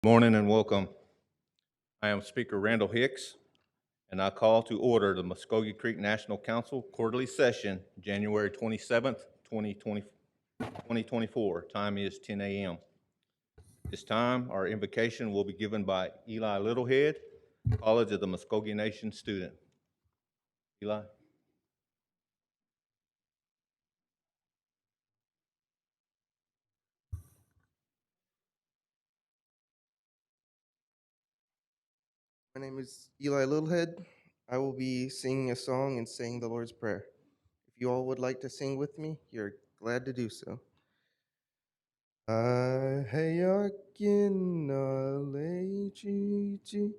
Morning and welcome. I am Speaker Randall Hicks, and I call to order the Muskogee Creek National Council quarterly session, January 27th, 2024. Time is 10 a.m. This time, our invocation will be given by Eli Littlehead, College of the Muskogee Nation student. Eli. My name is Eli Littlehead. I will be singing a song and saying the Lord's Prayer. If you all would like to sing with me, you're glad to do so. Hayakin aleiji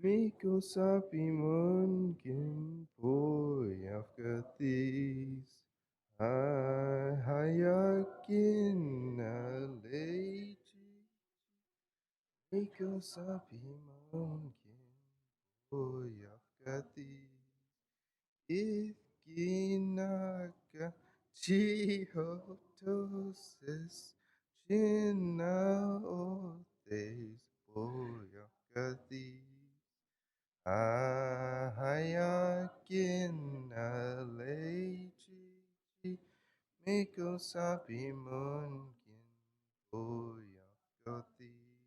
Miko sapi mungkin poyafkatis. Hayakin aleiji Miko sapi mungkin poyafkatis. Iskinaka chihotoses chinaotes boyakadis ahayakin aleiji miko sapi munkin boyakadis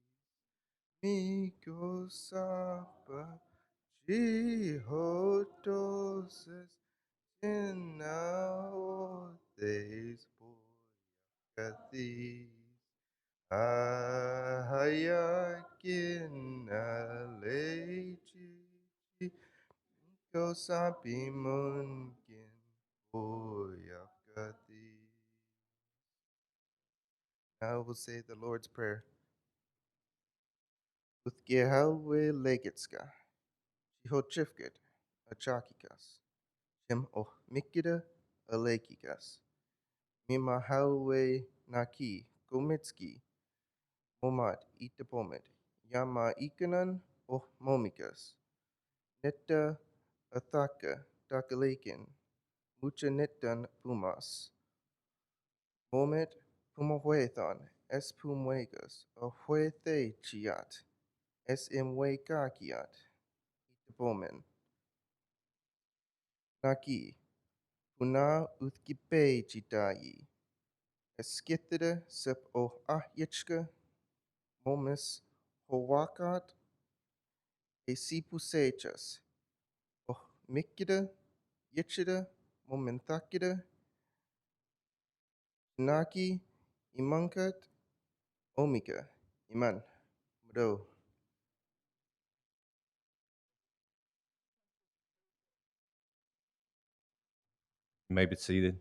miko sapa chihotoses nowadays, boyakatis, ahayakin aleji, kosapi munkin, boyakatis. Now we'll say the Lord's Prayer. Uthgehalwe legitska, chihochifkit, achakikas, chem mikida alekikas. Mimahalwe naki, gomitski, momat itapomet, yama ikanan momikas, netta athaka dakalekin, mucha nettan pumas, momet pumahuethan, es pumwegas, ahuethe chiat, es imwekakiat, itapomen, naki, puna uthkipe chitayi, eskithida sep ahyachka, momis howakat, esipusechas, mikida, yichida, momentakida, naki, imankat, omika, iman, mado. You may be seated.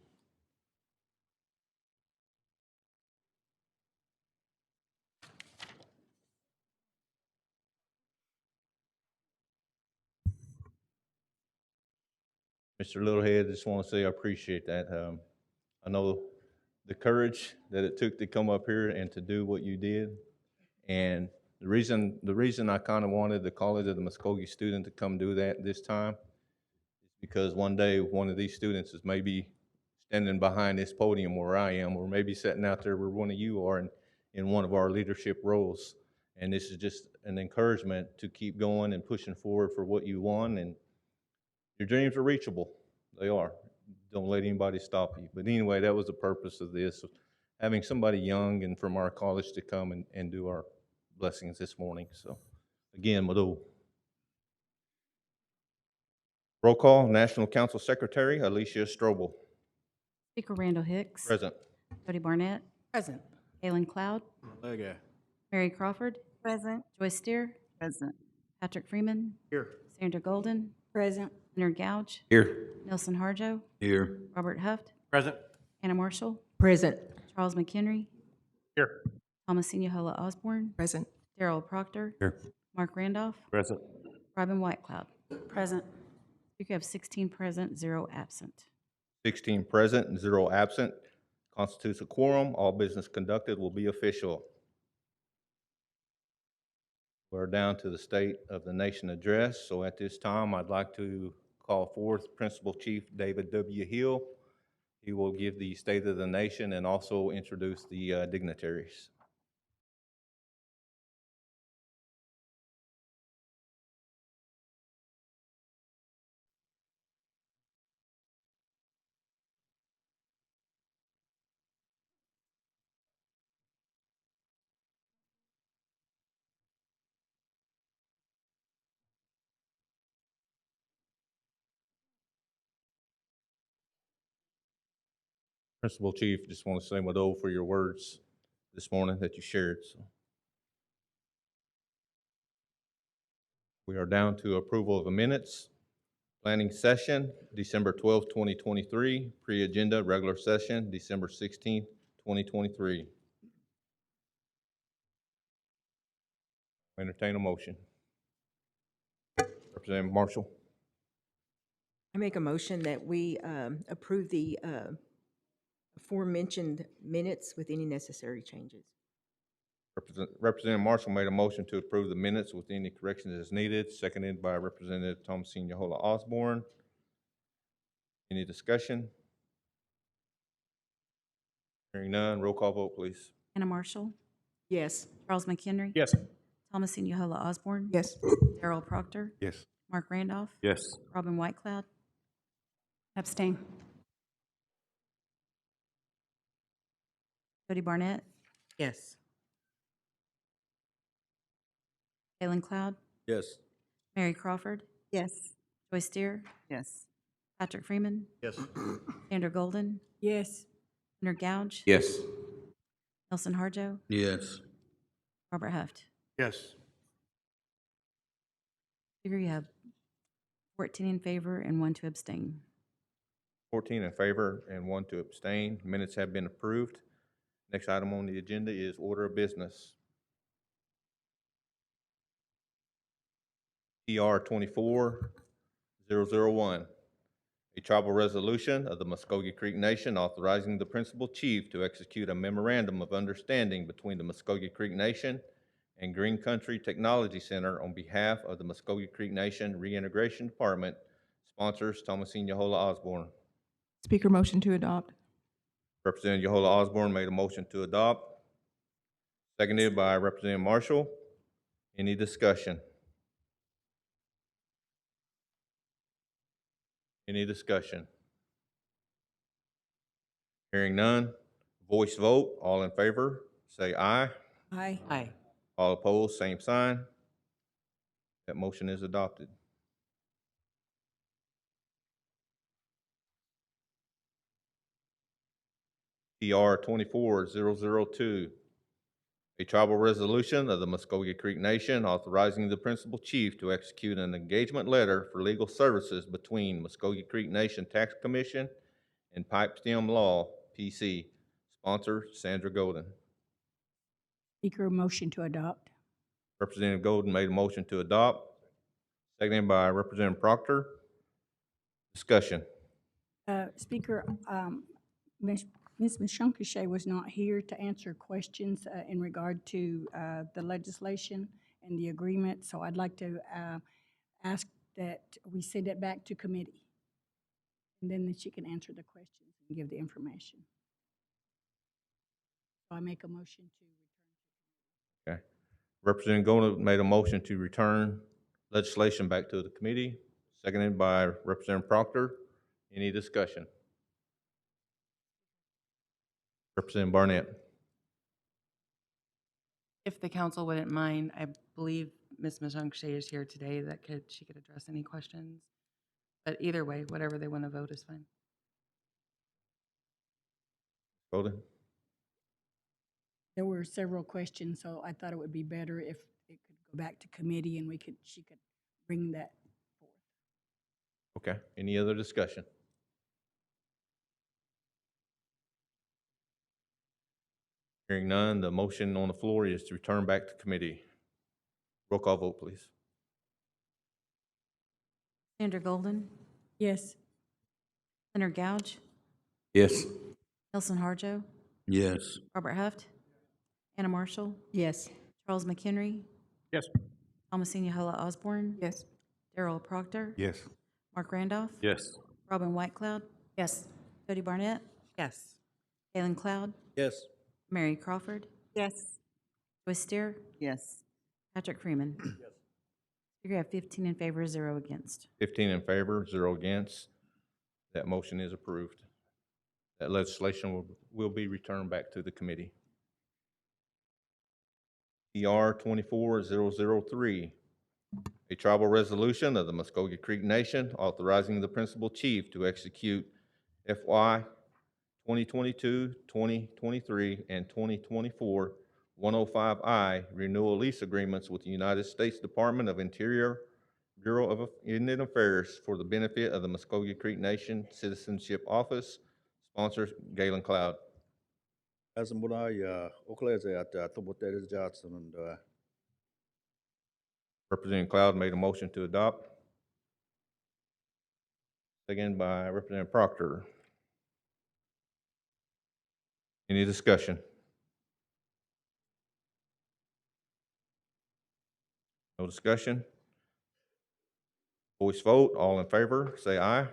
Mr. Littlehead, I just want to say I appreciate that. I know the courage that it took to come up here and to do what you did. And the reason I kind of wanted the College of the Muskogee student to come do that this time is because one day one of these students is maybe standing behind this podium where I am, or maybe sitting out there where one of you are in one of our leadership roles. And this is just an encouragement to keep going and pushing forward for what you want. And your dreams are reachable. They are. Don't let anybody stop you. But anyway, that was the purpose of this, having somebody young and from our college to come and do our blessings this morning. So again, Mado. Roll call, National Council Secretary Alicia Strobel. Speaker Randall Hicks. Present. Jody Barnett. Present. Galen Cloud. Lega. Mary Crawford. Present. Joyce Steer. Present. Patrick Freeman. Here. Sandra Golden. Present. Leonard Gouge. Here. Nelson Harjo. Here. Robert Huft. Present. Hannah Marshall. Present. Charles McHenry. Here. Thomasina Hola Osborne. Present. Daryl Proctor. Here. Mark Randolph. Present. Robin Whitecloud. Present. Speaker have 16 present, 0 absent. 16 present and 0 absent. Constitutes a quorum. All business conducted will be official. We're down to the State of the Nation address. So at this time, I'd like to call forth Principal Chief David W. Hill. He will give the State of the Nation and also introduce the dignitaries. Principal Chief, just want to say Mado for your words this morning that you shared. So we are down to approval of the minutes. Planning session, December 12th, 2023. Pre-agenda, regular session, December 16th, 2023. Entertain a motion. Representative Marshall. I make a motion that we approve the aforementioned minutes with any necessary changes. Representative Marshall made a motion to approve the minutes with any corrections as needed, seconded by Representative Thomasine Yahola Osborne. Any discussion? Hearing none, roll call vote, please. Anna Marshall, Yes. Charles McHenry. Yes. Thomasine Yohola Osborne. Yes. Darrell Proctor, Yes. Mark Randolph. Yes. Robin Whitecloud. Abstain. Cody Barnett, Yes. Galen Cloud, Yes. Mary Crawford, Yes. Joyce Deer, Yes. Patrick Freeman, Yes. Sandra Golden, Yes. Leonard Gouge, Yes. Nelson Harjo, Yes. Robert Huft. Yes. Speaker, you have 14 in favor and 1 to abstain. 14 in favor and 1 to abstain. Minutes have been approved. Next item on the agenda is order of business. PR 24-001, a tribal resolution of the Muskogee Creek Nation authorizing the principal chief to execute a memorandum of understanding between the Muskogee Creek Nation and Green Country Technology Center on behalf of the Muskogee Creek Nation Reintegration Department. Sponsors Thomasine Yahola Osborne. Speaker, motion to adopt. Representative Yahola Osborne made a motion to adopt, seconded by Representative Marshall. Any discussion? Any discussion? Hearing none, voice vote. All in favor, say aye. Aye. Aye. All opposed, same sign. That motion is adopted. PR 24-002, a tribal resolution of the Muskogee Creek Nation authorizing the principal chief to execute an engagement letter for legal services between Muskogee Creek Nation Tax Commission and Pipestem Law, PC. Sponsor Sandra Golden. Speaker, motion to adopt. Representative Golden made a motion to adopt, seconded by Representative Proctor. Discussion. Speaker, Ms. Mishunkashay was not here to answer questions in regard to the legislation and the agreement, so I'd like to ask that we send it back to committee. And then she can answer the questions and give the information. So I make a motion to return. Okay. Representative Golden made a motion to return legislation back to the committee, seconded by Representative Proctor. Any discussion? Representative Barnett. If the council wouldn't mind, I believe Ms. Majonkshay is here today that she could address any questions. But either way, whatever they want to vote is fine. Golden. There were several questions, so I thought it would be better if it could go back to committee and she could bring that forth. Okay. Any other discussion? Hearing none, the motion on the floor is to return back to committee. Roll call vote, please. Sandra Golden, Yes. Leonard Gouge, Yes. Nelson Harjo, Yes. Robert Huft, Anna Marshall, Yes. Charles McHenry, Yes. Thomasine Yohola Osborne, Yes. Darrell Proctor, Yes. Mark Randolph, Yes. Robin Whitecloud, Yes. Cody Barnett, Yes. Galen Cloud, Yes. Mary Crawford, Yes. Joyce Deer, Yes. Patrick Freeman. Yes. You have 15 in favor, 0 against. 15 in favor, 0 against. That motion is approved. That legislation will be returned back to the committee. PR 24-003, a tribal resolution of the Muskogee Creek Nation authorizing the principal chief to execute FY 2022, 2023, and 2024 105I renewal lease agreements with the United States Department of Interior Bureau of Indian Affairs for the benefit of the Muskogee Creek Nation Citizenship Office. Sponsors Galen Cloud. As what I okleze at what that is Johnson and Representative Cloud made a motion to adopt. Second by Representative Proctor. Any discussion? No discussion? Voice vote, all in favor, say aye.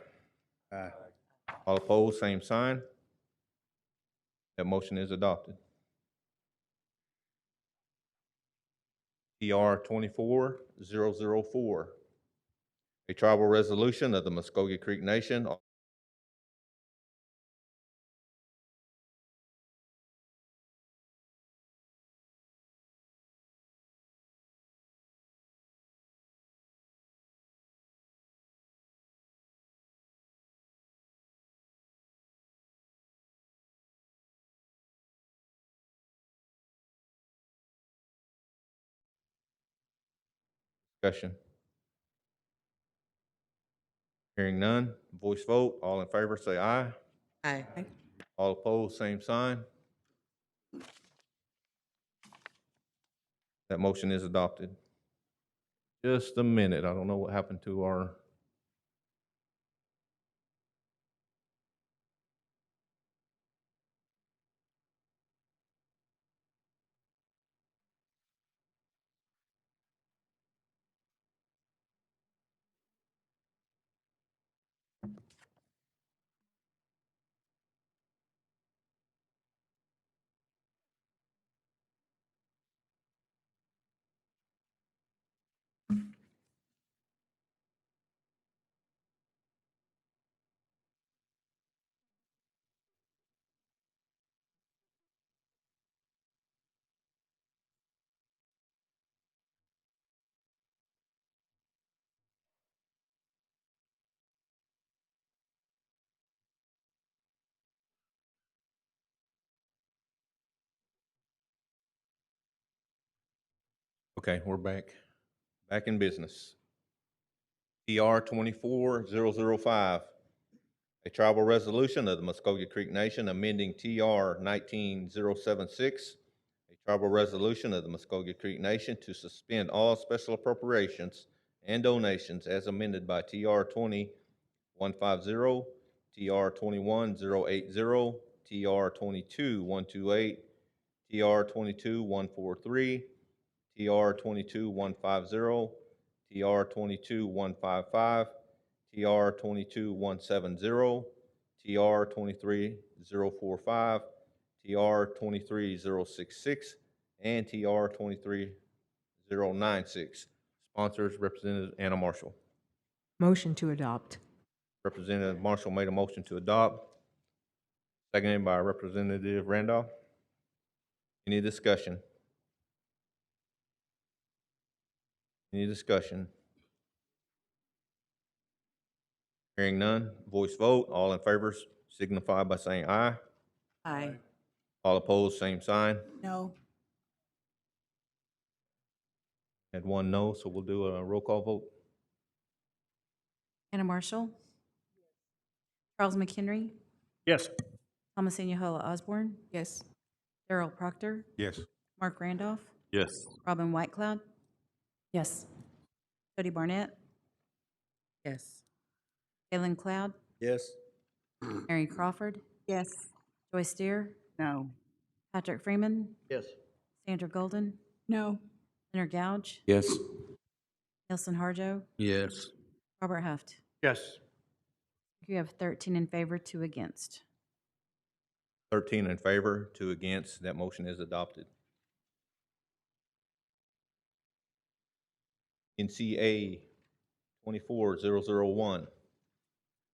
All opposed, same sign. That motion is adopted. PR 24004, a tribal resolution of the Muskogee Creek Nation discussion. Hearing none, voice vote, all in favor say aye. Aye. All opposed, same sign. That motion is adopted. Just a minute, I don't know what happened to our okay, we're back in business. PR 24005, a tribal resolution of the Muskogee Creek Nation amending TR 19076, a tribal resolution of the Muskogee Creek Nation to suspend all special appropriations and donations as amended by TR 20150, TR 21080, TR 22128, TR 22143, TR 22150, TR 22155, TR 22170, TR 23045, TR 23066, and TR 23096. Sponsors, Representative Anna Marshall. Motion to adopt. Representative Marshall made a motion to adopt, seconded by Representative Randolph. Any discussion? Any discussion? Hearing none, voice vote. All in favor signify by saying aye. Aye. All opposed, same sign. No. Had one no, so we'll do a roll call vote. Anna Marshall? Charles McHenry? Yes. Thomasina Halla Osborne? Yes. Darrell Proctor? Yes. Mark Randolph? Yes. Robin Whitecloud? Yes. Jody Barnett? Yes. Galen Cloud? yes. Mary Crawford? Yes. Joyce Deer? No. Patrick Freeman? Yes. Sandra Golden? No. Leonard Gouge? Yes. Nelson Harjo? Yes. Robert Huft? Yes. You have 13 in favor, 2 against. 13 in favor, 2 against. That motion is adopted. NCA 24001,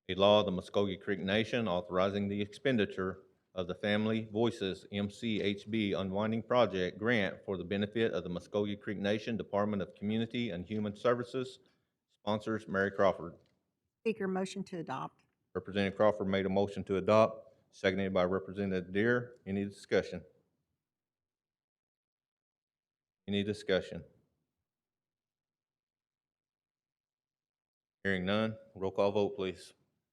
a law of the Muskogee Creek Nation authorizing the expenditure of the Family Voices MCHB Unwinding Project grant for the benefit of the Muskogee Creek Nation Department of Community and Human Services. Sponsors Mary Crawford. Speaker, motion to adopt. Representative Crawford made a motion to adopt, seconded by Representative Deere. Any discussion? Any discussion? Hearing none, roll call vote, please.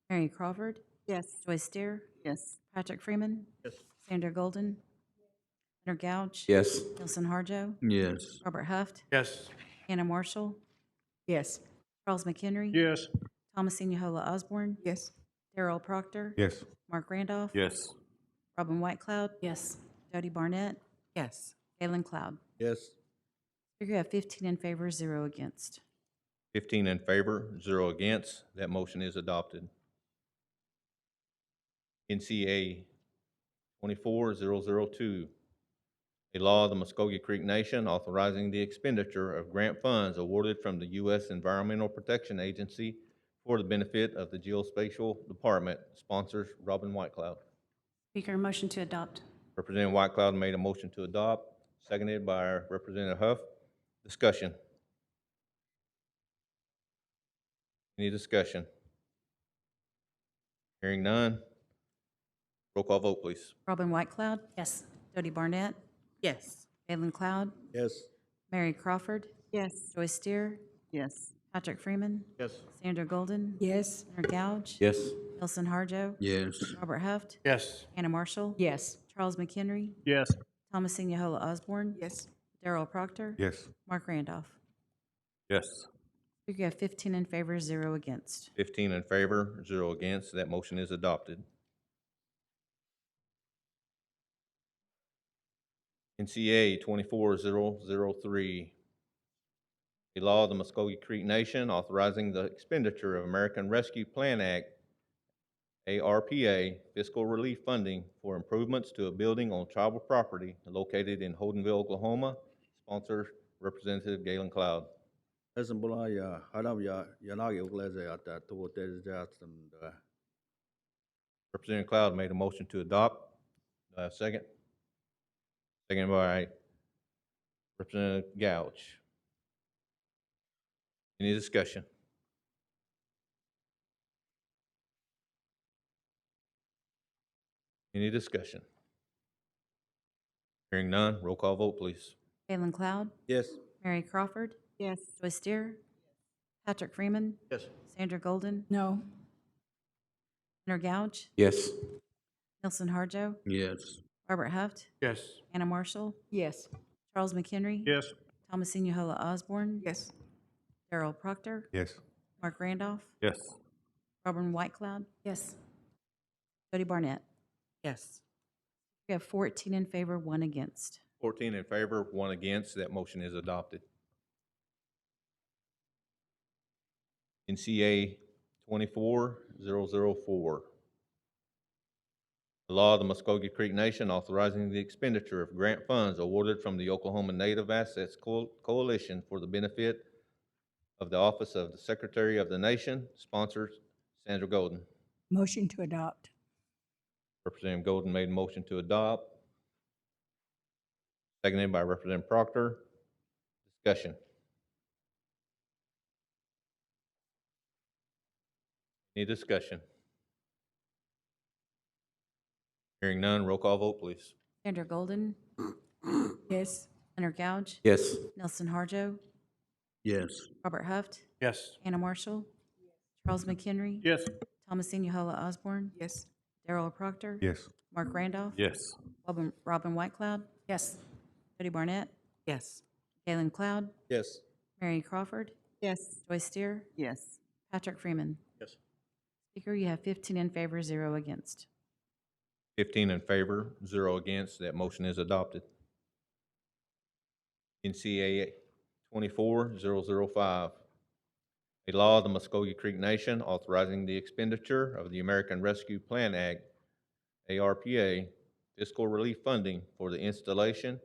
Mary Crawford, Yes. Joyce Steer, Yes. Patrick Freeman, Yes. Sandra Golden, Leonard Gouge, Yes. Nelson Harjo, Yes. Robert Huft, Yes. Hannah Marshall, Yes. Charles McHenry, Yes. Thomasine Yohola Osborne, Yes. Darrell Proctor, Yes. Mark Randolph, Yes. Robin Whitecloud. Yes. Jody Barnett, Yes. Galen Cloud. Yes. Speaker, you have 15 in favor, 0 against. 15 in favor, 0 against. That motion is adopted. NCA 24002, a law of the Muskogee Creek Nation authorizing the expenditure of grant funds awarded from the U.S. Environmental Protection Agency for the benefit of the Geospatial Department. Sponsors Robin Whitecloud. Speaker, motion to adopt. Representative Whitecloud made a motion to adopt, seconded by Representative Huff. Discussion. Any discussion? Hearing none. Roll call vote, please. Robin Whitecloud. Yes. Jody Barnett, Yes. Galen Cloud, Yes. Mary Crawford, Yes. Joyce Steer, Yes. Patrick Freeman, Yes. Sandra Golden, Yes. Leonard Gouge, Yes. Nelson Harjo, Yes. Robert Huft, Yes. Hannah Marshall, Yes. Charles McHenry, Yes. Thomasine Yohola Osborne, Yes. Darrell Proctor, Yes. Mark Randolph. Yes. Speaker, you have 15 in favor, 0 against. 15 in favor, 0 against. That motion is adopted. NCA 24003, a law of the Muskogee Creek Nation authorizing the expenditure of American Rescue Plan Act, ARPA, fiscal relief funding for improvements to a building on tribal property located in Holdenville, Oklahoma. Sponsor Representative Galen Cloud. President Bola hadam yanagi ukulele at that what that is that and Representative Cloud made a motion to adopt. Do I have a second? Second by Representative Gouge. Any discussion? Any discussion? Hearing none, roll call vote, please. Galen Cloud, yes. Mary Crawford, Yes. Joyce Steer, Patrick Freeman, Yes. Sandra Golden, No. Leonard Gouge, Yes. Nelson Harjo, Yes. Robert Huft, Yes. Hannah Marshall, Yes. Charles McHenry, Yes. Thomasine Yohola Osborne, Yes. Darrell Proctor, Yes. Mark Randolph, Yes. Robin Whitecloud. Yes. Jody Barnett. Yes. We have 14 in favor, 1 against. 14 in favor, 1 against. That motion is adopted. NCA 24004, the law of the Muskogee Creek Nation authorizing the expenditure of grant funds awarded from the Oklahoma Native Assets Coalition for the benefit of the Office of the Secretary of the Nation. Sponsors Sandra Golden. Motion to adopt. Representative Golden made a motion to adopt, seconded by Representative Proctor. Discussion. Any discussion? Hearing none, roll call vote, please. Sandra Golden, Yes. Leonard Gouge, Yes. Nelson Harjo, Yes. Robert Huft, Yes. Hannah Marshall, Charles McHenry, Yes. Thomasine Yohola Osborne, Yes. Darrell Proctor, Yes. Mark Randolph, Yes. Robin Whitecloud. Yes. Jody Barnett, Yes. Galen Cloud, Yes. Mary Crawford, Yes. Joyce Steer, Yes. Patrick Freeman. Yes. Speaker, you have 15 in favor, 0 against. 15 in favor, 0 against. That motion is adopted. NCAA 24005, a law of the Muskogee Creek Nation authorizing the expenditure of the American Rescue Plan Act, ARPA, fiscal relief funding for the installation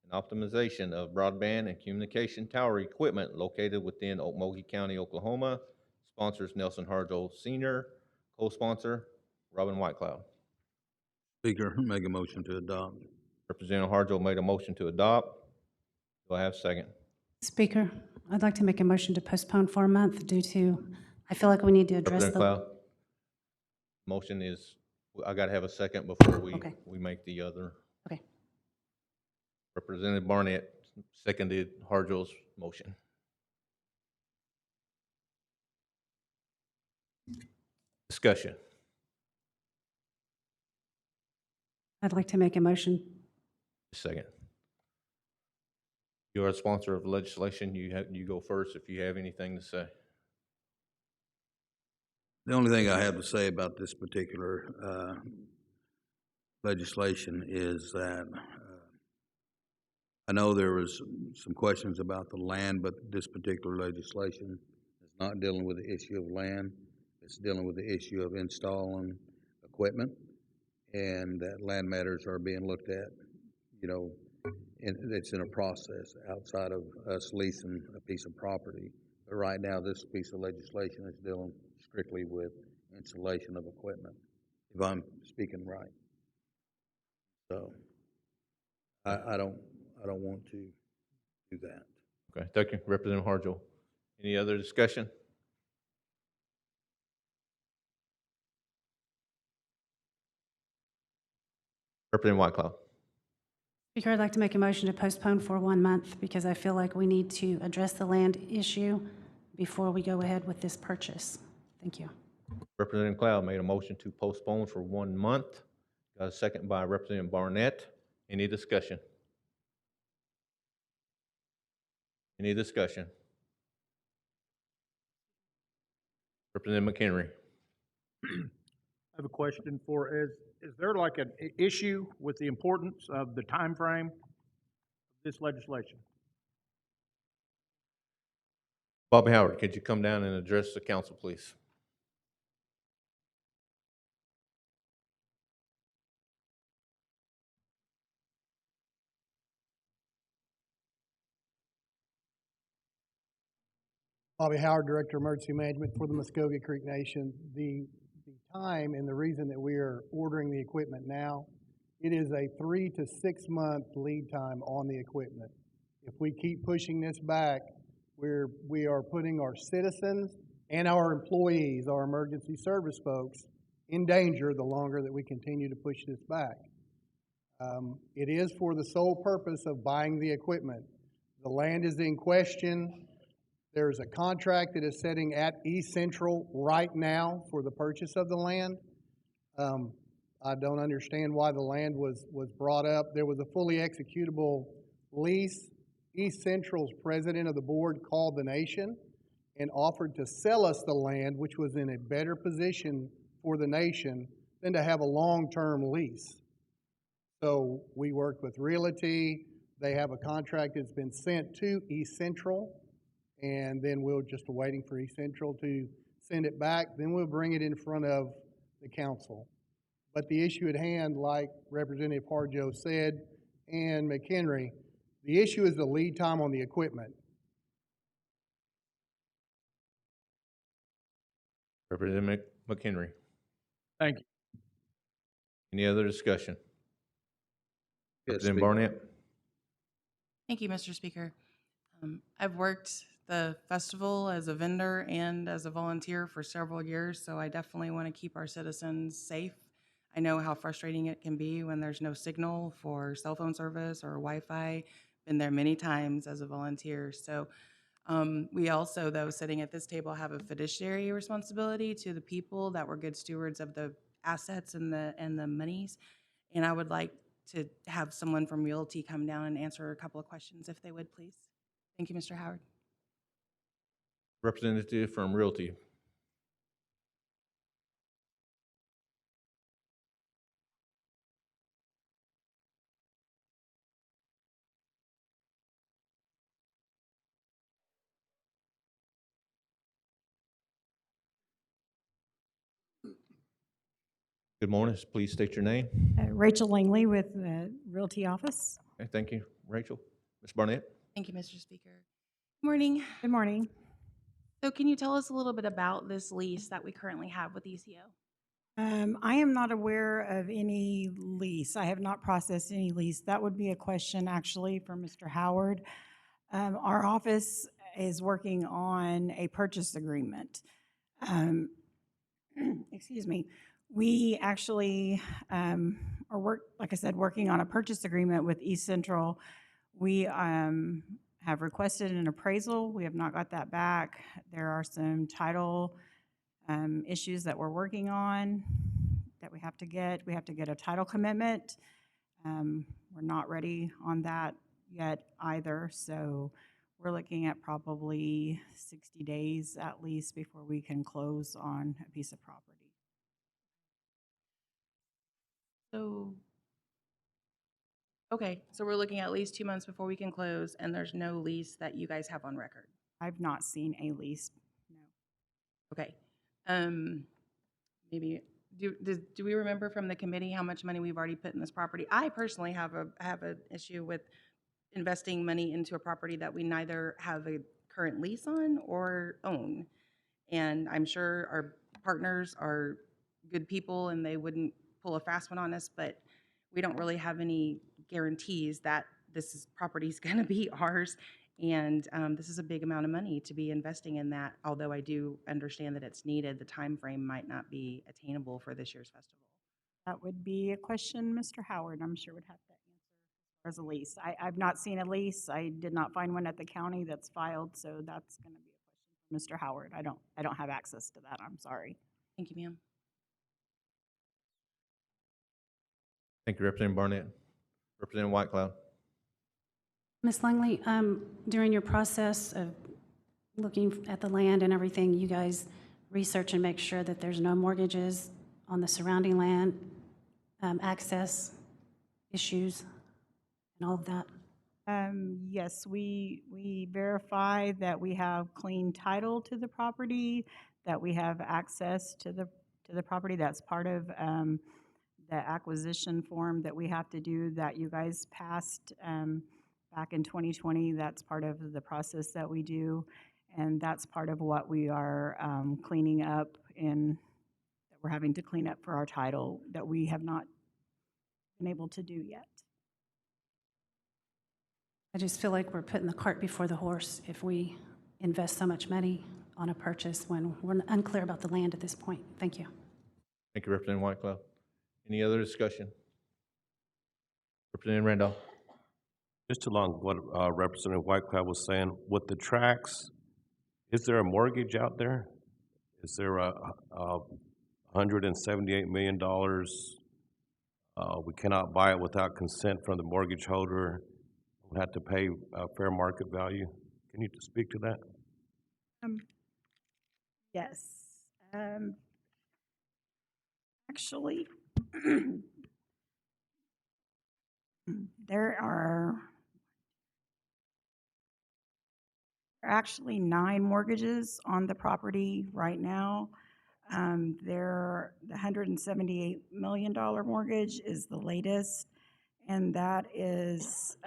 and optimization of broadband and communication tower equipment located within Okmulgee County, Oklahoma. Sponsors Nelson Harjo Sr., co-sponsor Robin Whitecloud. Speaker, make a motion to adopt. Representative Harjo made a motion to adopt. Do I have a second? Speaker, I'd like to make a motion to postpone for a month due to, I feel like we need to address Representative Cloud? Motion is I gotta have a second before Okay. we make the other. Okay. Representative Barnett seconded Harjo's motion. Discussion. I'd like to make a motion. Second. You're a sponsor of legislation. You go first if you have anything to say. The only thing I have to say about this particular legislation is that I know there was some questions about the land, but this particular legislation is not dealing with the issue of land. It's dealing with the issue of installing equipment, and that land matters are being looked at, and it's in a process outside of us leasing a piece of property. But right now, this piece of legislation is dealing strictly with installation of equipment, if I'm speaking right. So I don't want to do that. Okay, thank you, Representative Harjo. Any other discussion? Representative Whitecloud. Speaker, I'd like to make a motion to postpone for 1 month because I feel like we need to address the land issue before we go ahead with this purchase. Thank you. Representative Cloud made a motion to postpone for 1 month. Got a second by Representative Barnett. Any discussion? Any discussion? Representative McHenry. I have a question for, is there like an issue with the importance of the time frame of this legislation? Bobby Howard, could you come down and address the council, please? Bobby Howard, Director of Emergency Management for the Muskogee Creek Nation. The time and the reason that we are ordering the equipment now, it is a 3 to 6 month lead time on the equipment. If we keep pushing this back, we are putting our citizens and our employees, our emergency service folks, in danger the longer that we continue to push this back. It is for the sole purpose of buying the equipment. The land is in question. There's a contract that is sitting at East Central right now for the purchase of the land. I don't understand why the land was brought up. There was a fully executable lease. East Central's president of the board called the nation and offered to sell us the land, which was in a better position for the nation than to have a long-term lease. So we worked with Realty. They have a contract that's been sent to East Central, and then we're just waiting for East Central to send it back. Then we'll bring it in front of the council. But the issue at hand, like Representative Harjo said, and McHenry, the issue is the lead time on the equipment. Representative McHenry. Thank you. Any other discussion? Yes, Representative Speaker. Barnett. Thank you, Mr. Speaker. I've worked the festival as a vendor and as a volunteer for several years, so I definitely want to keep our citizens safe. I know how frustrating it can be when there's no signal for cell phone service or Wi-Fi. Been there many times as a volunteer. So we also, though, sitting at this table, have a fiduciary responsibility to the people that we're good stewards of the assets and the monies. And I would like to have someone from Realty come down and answer a couple of questions, if they would, please. Thank you, Mr. Howard. Representative from Realty. Good morning. Please state your name. Rachel Langley with the Realty Office. Okay, thank you, Rachel. Ms. Barnett. Thank you, Mr. Speaker. Good morning. Good morning. So can you tell us a little bit about this lease that we currently have with ECO? I am not aware of any lease. I have not processed any lease. That would be a question actually for Mr. Howard. Our office is working on a purchase agreement. Excuse me. We actually like I said, working on a purchase agreement with East Central. We have requested an appraisal. We have not got that back. There are some title issues that we're working on that we have to get. We have to get a title commitment. We're not ready on that yet either, so we're looking at probably 60 days at least before we can close on a piece of property. So, okay, so we're looking at least 2 months before we can close, and there's no lease that you guys have on record. I've not seen a lease, no. Okay. Maybe, do we remember from the committee how much money we've already put in this property? I personally have an issue with investing money into a property that we neither have a current lease on or own. And I'm sure our partners are good people and they wouldn't pull a fast one on us, but we don't really have any guarantees that property is going to be ours. And this is a big amount of money to be investing in that. Although I do understand that it's needed, the time frame might not be attainable for this year's festival. That would be a question Mr. Howard, I'm sure, would have to answer as a lease. I've not seen a lease. I did not find one at the county that's filed, so that's going to be a question for Mr. Howard. I don't have access to that. I'm sorry. Thank you, ma'am. Thank you, Representative Barnett. Representative Whitecloud. Ms. Langley, during your process of looking at the land and everything, you guys research and make sure that there's no mortgages on the surrounding land, access issues, and all of that? Yes, we verify that we have clean title to the property, that we have access to the property. That's part of the acquisition form that we have to do that you guys passed back in 2020. That's part of the process that we do, and that's part of what we are cleaning up that we're having to clean up for our title that we have not been able to do yet. I just feel like we're putting the cart before the horse if we invest so much money on a purchase when we're unclear about the land at this point. Thank you. Thank you, Representative Whitecloud. Any other discussion? Representative Randolph. Just along what Representative Whitecloud was saying, with the tracks, is there a mortgage out there? Is there a $178 million? We cannot buy it without consent from the mortgage holder. We have to pay fair market value. Can you speak to that? Yes. Actually, there are actually 9 mortgages on the property right now. The $178 million mortgage is the latest, and that is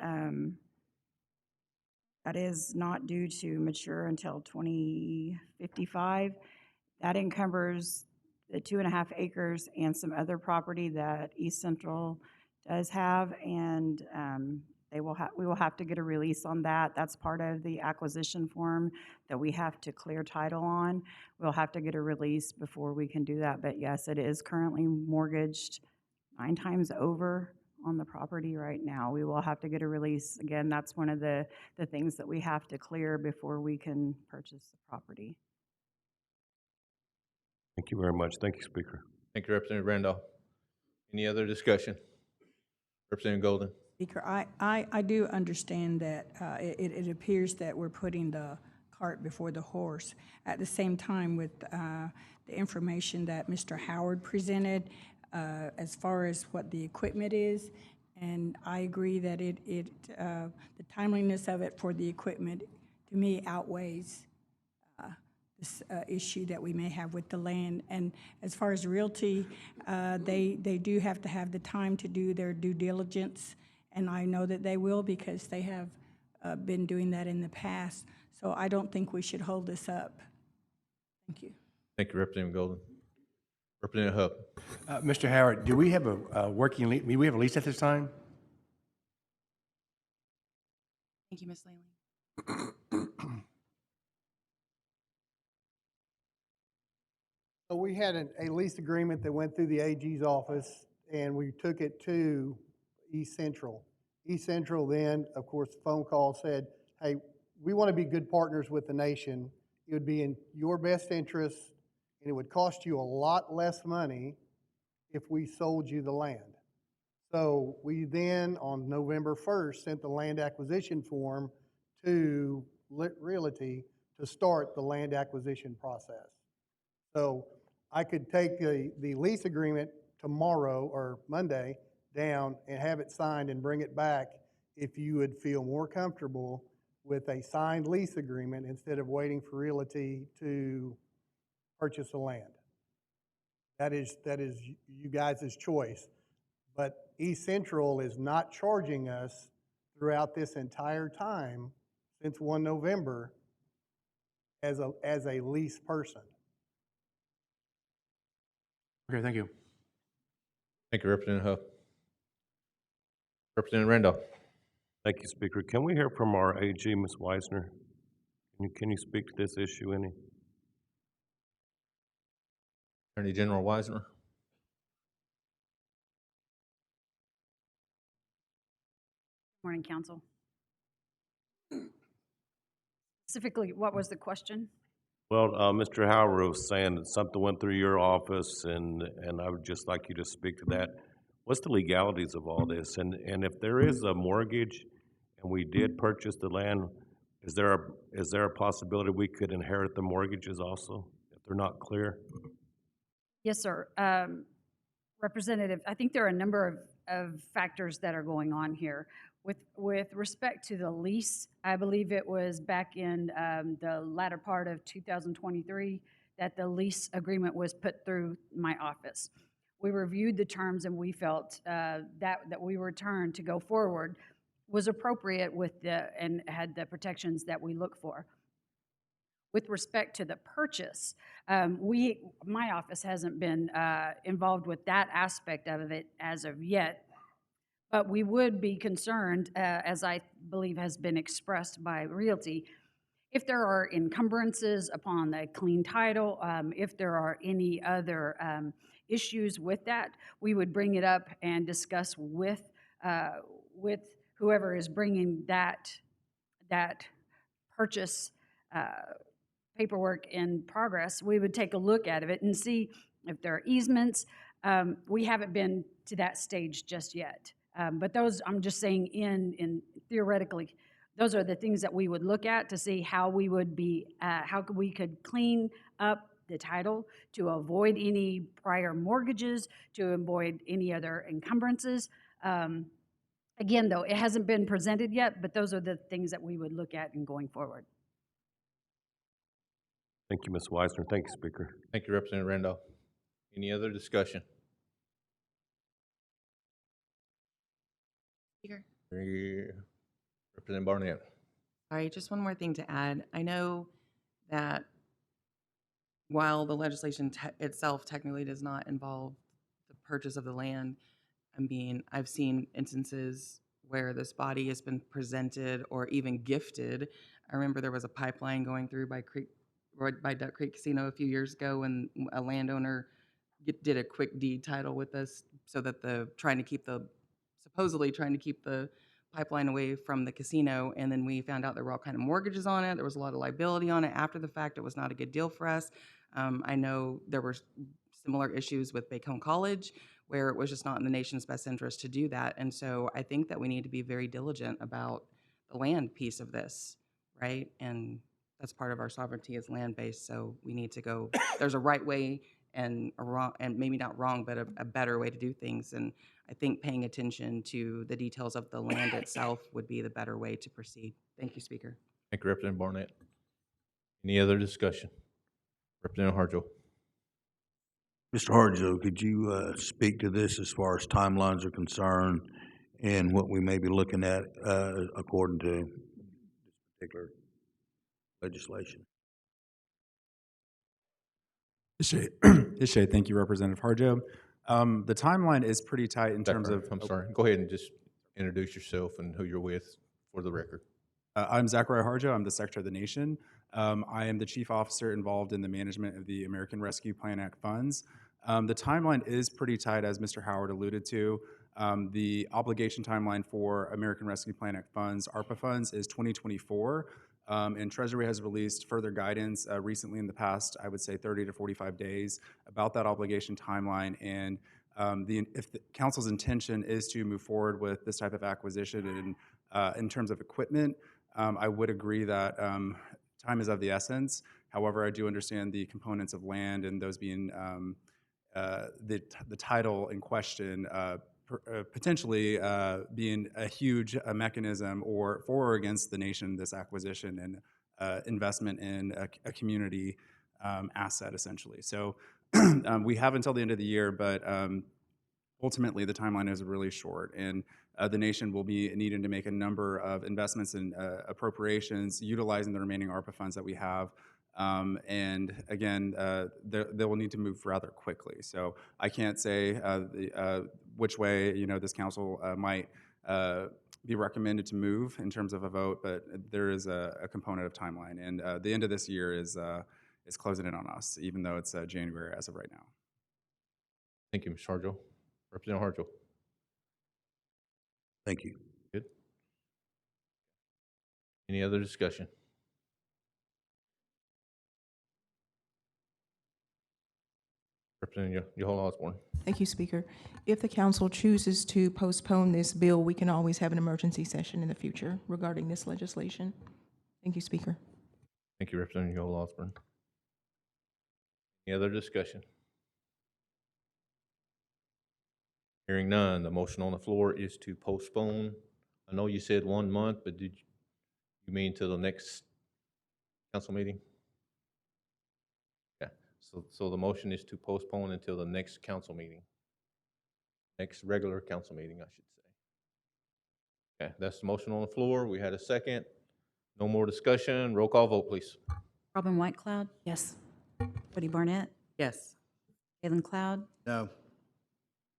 not due to mature until 2055. That encumbers the 2.5 acres and some other property that East Central does have, and we will have to get a release on that. That's part of the acquisition form that we have to clear title on. We'll have to get a release before we can do that, but yes, it is currently mortgaged 9 times over on the property right now. We will have to get a release. Again, that's one of the things that we have to clear before we can purchase the property. Thank you very much. Thank you, Speaker. Thank you, Representative Randolph. Any other discussion? Representative Golden. Speaker, I do understand that it appears that we're putting the cart before the horse. At the same time, with the information that Mr. Howard presented as far as what the equipment is, and I agree that the timeliness of it for the equipment, to me, outweighs this issue that we may have with the land. And as far as realty, they do have to have the time to do their due diligence, and I know that they will because they have been doing that in the past. So I don't think we should hold this up. Thank you. Thank you, Representative Golden. Representative Hub. Mr. Howard, do we have a working lease? Do we have a lease at this time? Thank you, Ms. Langley. So we had a lease agreement that went through the AG's office, and we took it to East Central. East Central then, of course, the phone call said, hey, we want to be good partners with the nation. It would be in your best interest, and it would cost you a lot less money if we sold you the land. So we then, on November 1st, sent the land acquisition form to Realty to start the land acquisition process. So I could take the lease agreement tomorrow or Monday down and have it signed and bring it back if you would feel more comfortable with a signed lease agreement instead of waiting for Realty to purchase the land. That is you guys' choice. But East Central is not charging us throughout this entire time since 1 November as a lease person. Okay, thank you. Thank you, Representative Huff. Representative Randolph. Thank you, Speaker. Can we hear from our AG, Ms. Weisner? Can you speak to this issue any? Attorney General Weisner. Morning, Council. Specifically, what was the question? Well, Mr. Howard was saying that something went through your office, and I would just like you to speak to that. What's the legalities of all this? And if there is a mortgage and we did purchase the land, is there a possibility we could inherit the mortgages also if they're not clear? Yes, sir. Representative, I think there are a number of factors that are going on here. With respect to the lease, I believe it was back in the latter part of 2023 that the lease agreement was put through my office. We reviewed the terms and we felt that we returned to go forward was appropriate and had the protections that we look for. With respect to the purchase, my office hasn't been involved with that aspect of it as of yet. But we would be concerned, as I believe has been expressed by Realty, if there are encumbrances upon the clean title, if there are any other issues with that, we would bring it up and discuss with whoever is bringing that purchase paperwork in progress. We would take a look at it and see if there are easements. We haven't been to that stage just yet. But those, I'm just saying, in theoretically, those are the things that we would look at to see how we would be, how we could clean up the title to avoid any prior mortgages, to avoid any other encumbrances. Again, though, it hasn't been presented yet, but those are the things that we would look at in going forward. Thank you, Ms. Weisner. Thank you, Speaker. Thank you, Representative Randolph. Any other discussion? Speaker. Representative Barnett. Sorry, just one more thing to add. I know that while the legislation itself technically does not involve the purchase of the land, I've seen instances where this body has been presented or even gifted. I remember there was a pipeline going through by Duck Creek Casino a few years ago, and a landowner did a quick deed title with us so that supposedly trying to keep the pipeline away from the casino, and then we found out there were all kind of mortgages on it. There was a lot of liability on it. After the fact, it was not a good deal for us. I know there were similar issues with Bacone College, where it was just not in the nation's best interest to do that. And so I think that we need to be very diligent about the land piece of this, right? And that's part of our sovereignty is land-based, so we need to go, there's a right way and a wrong, and maybe not wrong, but a better way to do things. And I think paying attention to the details of the land itself would be the better way to proceed. Thank you, Speaker. Thank you, Representative Barnett. Any other discussion? Representative Harjo. Mr. Harjo, could you speak to this as far as timelines are concerned and what we may be looking at according to this particular legislation? Thank you, Representative Harjo. The timeline is pretty tight in terms of... I'm sorry. Go ahead and just introduce yourself and who you're with for the record. I'm Zachariah Harjo. I'm the Secretary of the Nation. I am the chief officer involved in the management of the American Rescue Plan Act funds. The timeline is pretty tight, as Mr. Howard alluded to. The obligation timeline for American Rescue Plan Act funds, ARPA funds, is 2024. And Treasury has released further guidance recently in the past, I would say 30 to 45 days, about that obligation timeline. And if the council's intention is to move forward with this type of acquisition in terms of equipment, I would agree that time is of the essence. However, I do understand the components of land and those being the title in question potentially being a huge mechanism for or against the nation, this acquisition and investment in a community asset, essentially. So we have until the end of the year, but ultimately the timeline is really short, and the nation will be needing to make a number of investments and appropriations utilizing the remaining ARPA funds that we have. And again, they will need to move rather quickly. So I can't say which way this council might be recommended to move in terms of a vote, but there is a component of timeline, and the end of this year is closing in on us, even though it's January as of right now. Thank you, Mr. Harjo. Representative Harjo. Thank you. Good. Any other discussion? Representative Yohola Osborne. Thank you, Speaker. If the council chooses to postpone this bill, we can always have an emergency session in the future regarding this legislation. Thank you, Speaker. Thank you, Representative Yohola Osborne. Any other discussion? Hearing none, the motion on the floor is to postpone. I know you said 1 month, but did you mean to the next council meeting? Okay, so the motion is to postpone until the next council meeting. Next regular council meeting, I should say. Okay, that's the motion on the floor. We had a second. No more discussion. Roll call vote, please. Robin Whitecloud? Yes. Cody Barnett? Yes. Galen Cloud? No.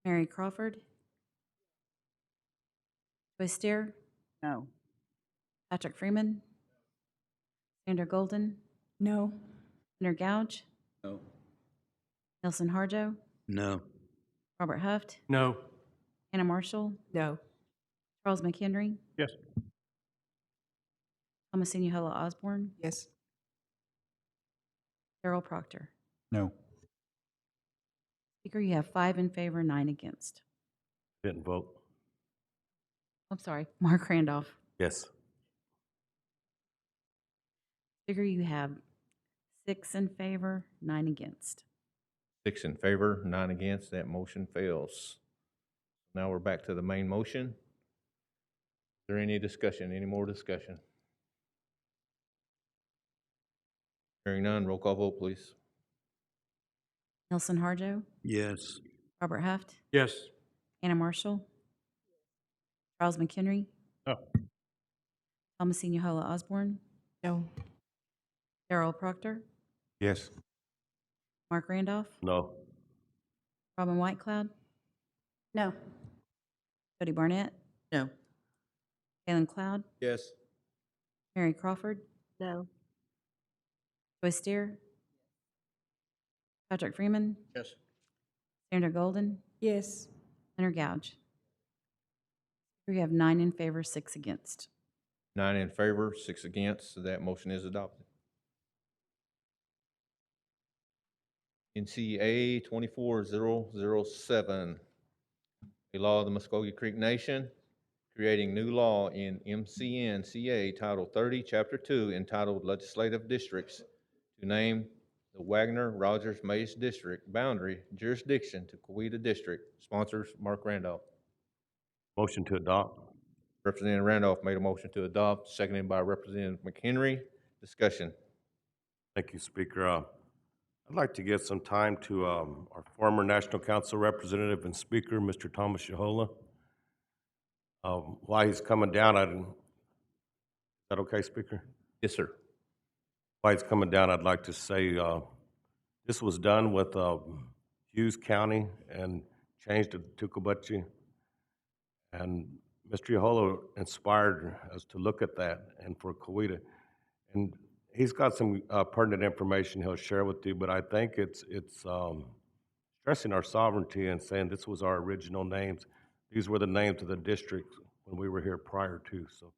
Mary Crawford? Joy Steer? No. Patrick Freeman? Sandra Golden? No. Leonard Gouge? No. Nelson Harjo? No. Robert Huft? No. Anna Marshall? No. Charles McHenry? Yes. Thomasine Yohola Osborne? Yes. Darrell Proctor? No. Speaker, you have 5 in favor, 9 against. Didn't vote. I'm sorry, Mark Randolph. Yes. Speaker, you have 6 in favor, 9 against. 6 in favor, 9 against. That motion fails. Now we're back to the main motion. Is there any discussion, any more discussion? Hearing none, roll call vote, please. Nelson Harjo? Yes. Robert Huft? Yes. Anna Marshall? Charles McHenry? No. Thomasine Yohola Osborne? No. Darrell Proctor? Yes. Mark Randolph? No. Robin Whitecloud? No. Cody Barnett? No. Galen Cloud? Yes. Mary Crawford? No. Joy Steer? Patrick Freeman? Yes. Sandra Golden? Yes. Leonard Gouge? We have 9 in favor, 6 against. 9 in favor, 6 against, so that motion is adopted. NCA 24007, a law of the Muskogee Creek Nation, creating new law in MCN-CA Title 30, Chapter 2, entitled Legislative Districts, to name the Wagner-Rogers-Mays District boundary jurisdiction to Coweta District. Sponsors, Mark Randolph. Motion to adopt. Representative Randolph made a motion to adopt, seconded by Representative McHenry. Discussion. Thank you, Speaker. I'd like to give some time to our former National Council representative and Speaker, Mr. Thomas Yohola. While he's coming down, is that okay, Speaker? Yes, sir. While he's coming down, I'd like to say this was done with Hughes County and changed it to Cobuche. And Mr. Yohola inspired us to look at that and for Kawita. And he's got some pertinent information he'll share with you, but I think it's stressing our sovereignty and saying this was our original names. These were the names of the districts when we were here prior to. So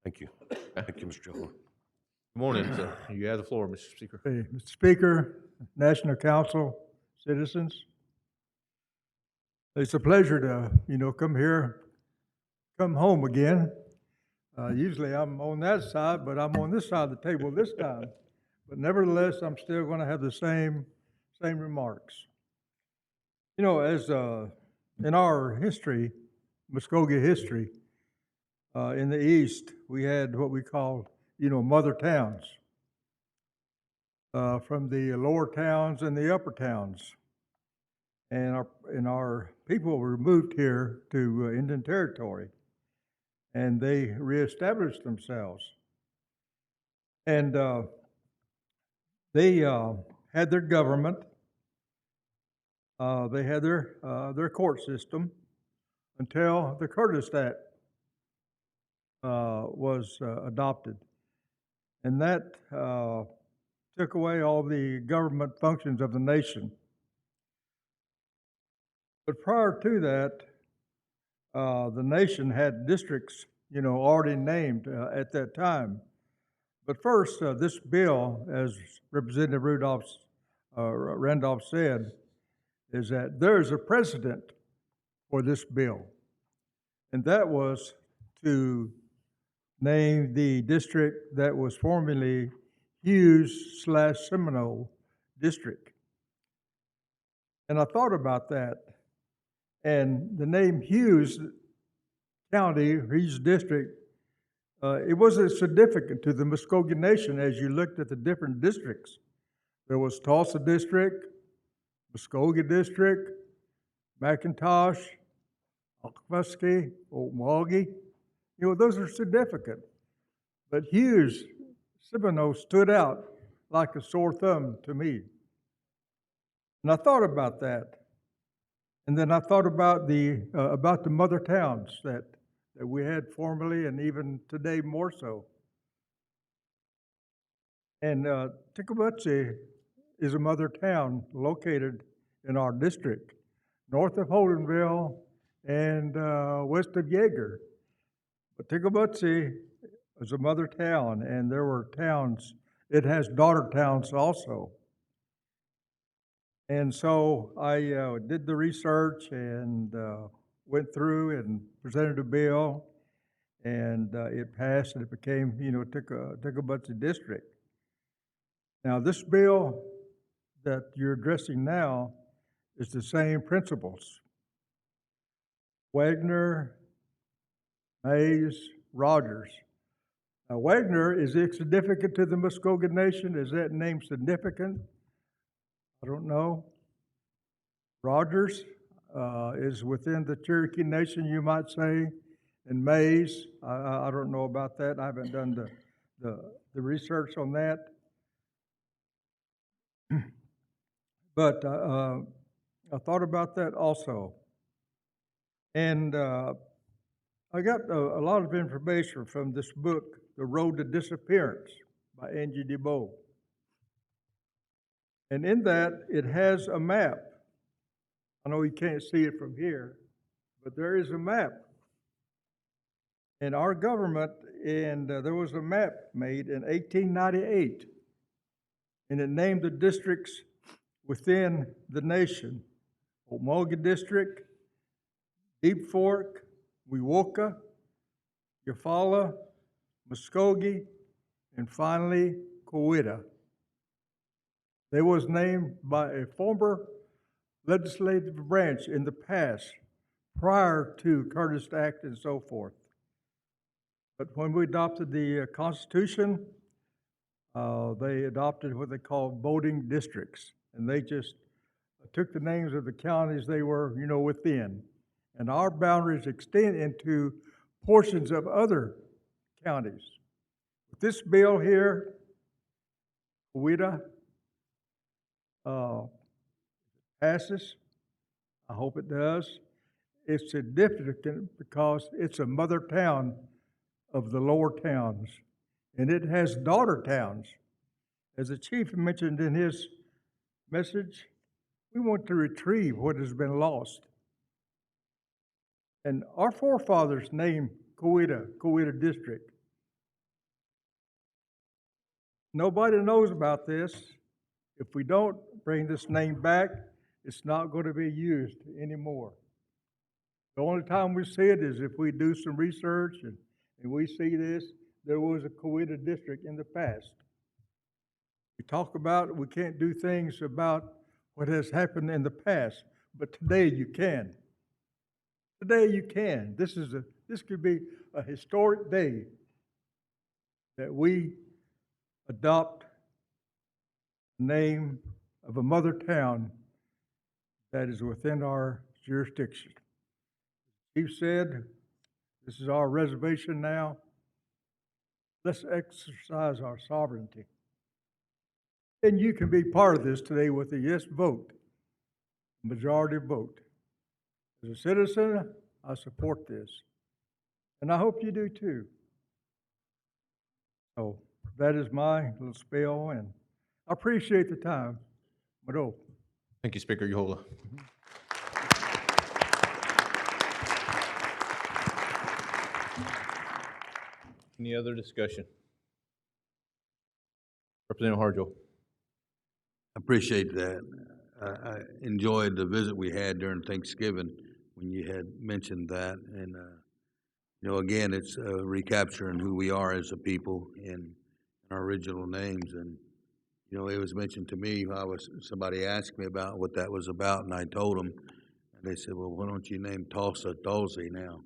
thank you. Thank you, Mr. Yohola. Good morning, sir. You have the floor, Mr. Speaker. Hey, Mr. Speaker, National Council, citizens. It's a pleasure to, come here, come home again. Usually I'm on that side, but I'm on this side of the table this time. But nevertheless, I'm still going to have the same remarks. As in our history, Muskogee history, in the East, we had what we call, mother towns. From the lower towns and the upper towns. And our people were moved here to Indian Territory, and they reestablished themselves. And they had their government, they had their court system until the Curtis Act was adopted. And that took away all the government functions of the nation. But prior to that, the nation had districts, already named at that time. But first, this bill, as Representative Randolph said, is that there is a precedent for this bill, and that was to name the district that was formerly Hughes/Seminole District. And I thought about that. And the name Hughes County, Hughes District, it wasn't significant to the Muskogee Nation as you looked at the different districts. There was Tulsa District, Muskogee District, McIntosh, Okfuskee, Okmulgee. Those are significant. But Hughes, Seminole stood out like a sore thumb to me. And I thought about that. And then I thought about the mother towns that we had formerly and even today more so. And Tecumseh is a mother town located in our district, north of Holdenville and west of Yeager. But Tecumseh is a mother town, and there were towns. It has daughter towns also. And so I did the research and went through and presented a bill, and it passed, and it became, Tecumseh District. Now, this bill that you're addressing now is the same principles. Wagner, Mays, Rogers. Now, Wagner, is it significant to the Muskogee Nation? Is that name significant? I don't know. Rogers is within the Cherokee Nation, you might say, and Mays. I don't know about that. I haven't done the research on that. But I thought about that also. And I got a lot of information from this book, The Road to Disappearance by Angie DeBow. And in that, it has a map. I know you can't see it from here, but there is a map. And our government, and there was a map made in 1898, and it named the districts within the nation: Okmulgee District, Deep Fork, Wewoka, Eufaula, Muskogee, and finally Coweta. They was named by a former legislative branch in the past, prior to Curtis Act and so forth. But when we adopted the Constitution, they adopted what they call voting districts, and they just took the names of the counties they were, within. And our boundaries extend into portions of other counties. With this bill here, Coweta, passes, I hope it does, It's significant because it's a mother town of the lower towns, and it has daughter towns. As the chief mentioned in his message, we want to retrieve what has been lost. And our forefathers named Coweta District. Nobody knows about this. If we don't bring this name back, it's not going to be used anymore. The only time we see it is if we do some research and we see this, there was a Coweta District in the past. We talk about we can't do things about what has happened in the past, but today you can. Today you can. This could be a historic day that we adopt the name of a mother town that is within our jurisdiction. Chief said, this is our reservation now. Let's exercise our sovereignty. And you can be part of this today with a yes vote, majority vote. As a citizen, I support this. And I hope you do too. So that is my little spiel, and I appreciate the time. Mado. Thank you, Speaker Yola. Any other discussion? Representative Harjo. I appreciate that. I enjoyed the visit we had during Thanksgiving when you had mentioned that. And, again, it's recapturing who we are as a people in our original names. And, it was mentioned to me, somebody asked me about what that was about, and I told them, and they said, well, why don't you name Tulsa Tulsi now?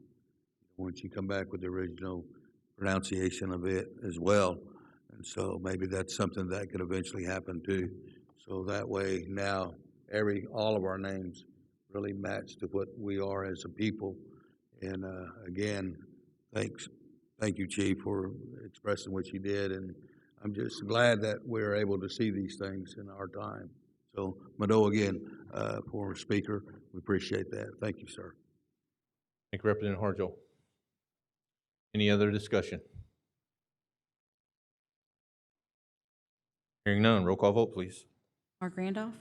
Why don't you come back with the original pronunciation of it as well? And so maybe that's something that could eventually happen too. So that way now all of our names really match to what we are as a people. And again, thank you, Chief, for expressing what you did. And I'm just glad that we're able to see these things in our time. So Mado, again, former Speaker, we appreciate that. Thank you, sir. Thank you, Representative Harjo. Any other discussion? Hearing none, roll call vote, please. Mark Randolph.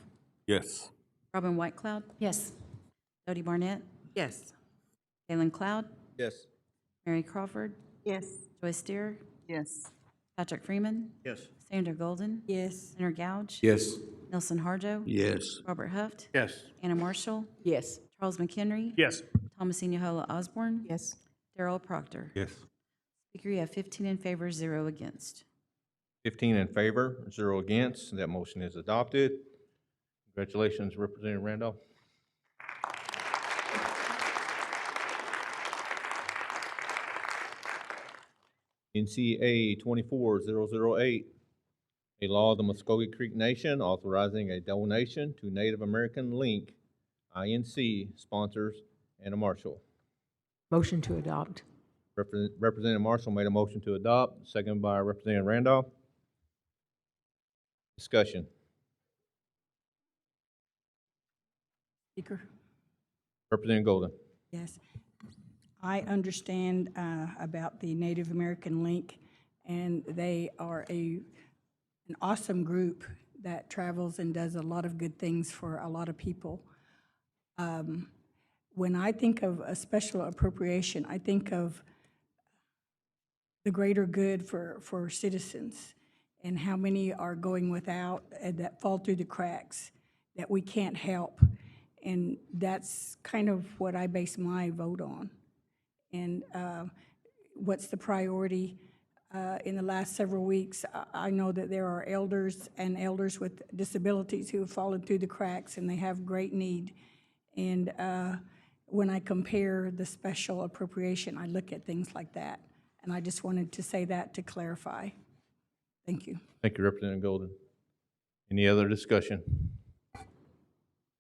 Yes. Robin Whitecloud. Yes. Dodie Barnett. Yes. Galen Cloud. Yes. Mary Crawford. Yes. Joyce Steer. Yes. Patrick Freeman. Yes. Sandra Golden. Yes. Leonard Gouge. Yes. Nelson Harjo. Yes. Robert Huft. Yes. Anna Marshall. Yes. Charles McHenry. Yes. Thomasina Hola Osborne. Yes. Darrell Proctor. Yes. Speaker, you have 15 in favor, 0 against. 15 in favor, 0 against. That motion is adopted. Congratulations, Representative Randolph. NCA 24008, a law of the Muskogee Creek Nation authorizing a donation to Native American Link, INC sponsors, Anna Marshall. Motion to adopt. Representative Marshall made a motion to adopt, seconded by Representative Randolph. Discussion. Speaker? Representative Golden. Yes. I understand about the Native American Link, and they are an awesome group that travels and does a lot of good things for a lot of people. When I think of a special appropriation, I think of the greater good for citizens and how many are going without and that fall through the cracks that we can't help. And that's kind of what I base my vote on. And what's the priority? In the last several weeks, I know that there are elders and elders with disabilities who have fallen through the cracks and they have great need. And when I compare the special appropriation, I look at things like that. And I just wanted to say that to clarify. Thank you. Thank you, Representative Golden. Any other discussion?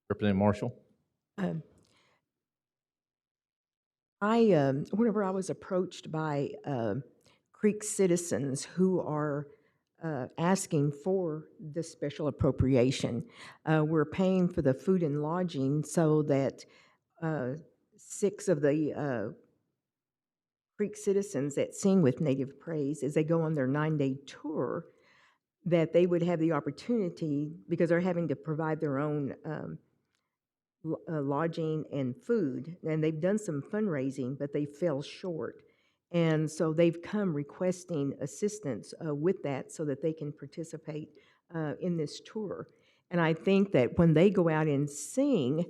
Representative Marshall. Whenever I was approached by Creek citizens who are asking for this special appropriation, we're paying for the food and lodging so that 6 of the Creek citizens that sing with Native Praise, as they go on their 9-day tour, that they would have the opportunity, because they're having to provide their own lodging and food, and they've done some fundraising, but they fell short. And so they've come requesting assistance with that so that they can participate in this tour. And I think that when they go out and sing,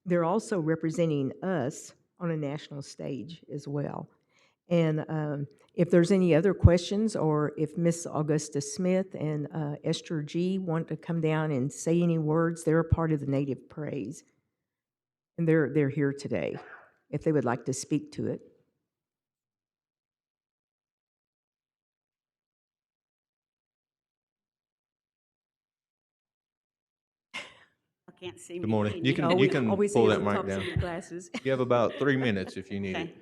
they're also representing us on a national stage as well. And if there's any other questions, or if Miss Augusta Smith and Esther G. want to come down and say any words, they're a part of the Native Praise. And they're here today, if they would like to speak to it. I can't see me. Good morning. You can, No, you we can always pull see that the mic tops of down. your glasses. You have about 3 minutes if you need Okay. it.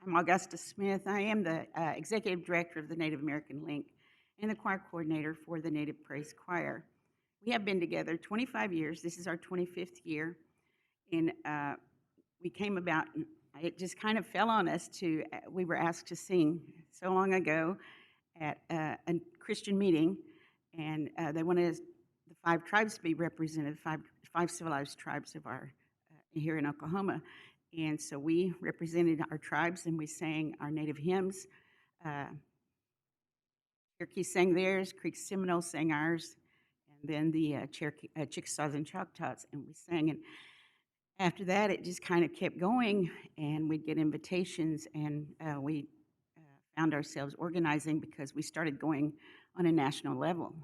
I'm Augusta Smith. I am the Executive Director of the Native American Link and the Choir Coordinator for the Native Praise Choir. We have been together 25 years. This is our 25th year. And we came about, it just kind of fell on us to, we were asked to sing so long ago at a Christian meeting, and they wanted the 5 tribes to be represented, five civilized tribes of our, here in Oklahoma. And so we represented our tribes, and we sang our native hymns. Cherokee sang theirs, Creek Seminoles sang ours, and then the Chickasaws and Choctaws, and we sang. And after that, it just kind of kept going, and we'd get invitations, and we found ourselves organizing because we started going on a national level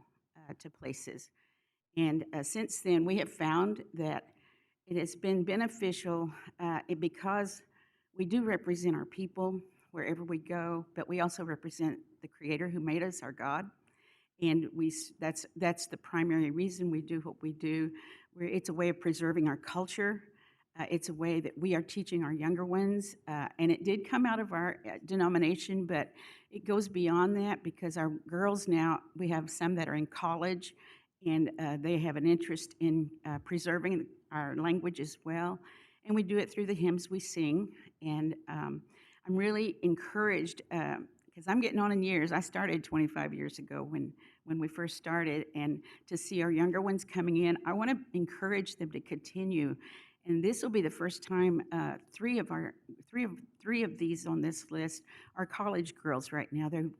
to places. And since then, we have found that it has been beneficial because we do represent our people wherever we go, but we also represent the Creator who made us, our God. And that's the primary reason we do what we do. It's a way of preserving our culture. It's a way that we are teaching our younger ones. And it did come out of our denomination, but it goes beyond that because our girls now, we have some that are in college, and they have an interest in preserving our language as well. And we do it through the hymns we sing. And I'm really encouraged, because I'm getting on in years. I started 25 years ago when we first started, and to see our younger ones coming in, I want to encourage them to continue. And this will be the first time three of these on this list are college girls right now. They're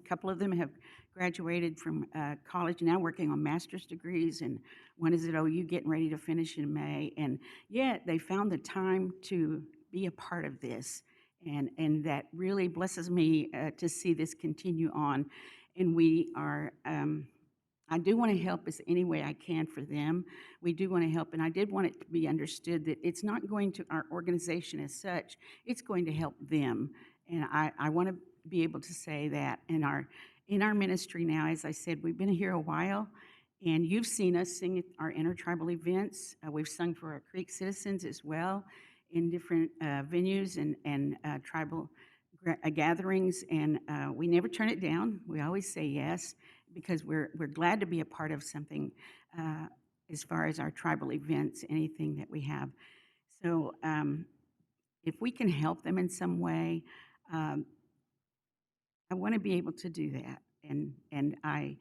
couple of them have graduated from college, now working on master's degrees, and one is at OU getting ready to finish in May. And yet they found the time to be a part of this, and that really blesses me to see this continue on. And we are. I do want to help as any way I can for them. We do want to help, and I did want it to be understood that it's not going to our organization as such, it's going to help them. And I want to be able to say that in our ministry now. As I said, we've been here a while, and you've seen us sing at our intertribal events. We've sung for our Creek citizens as well in different venues and tribal gatherings, and we never turn it down. We always say yes, because we're glad to be a part of something as far as our tribal events, anything that we have. So if we can help them in some way, I want to be able to do that. And I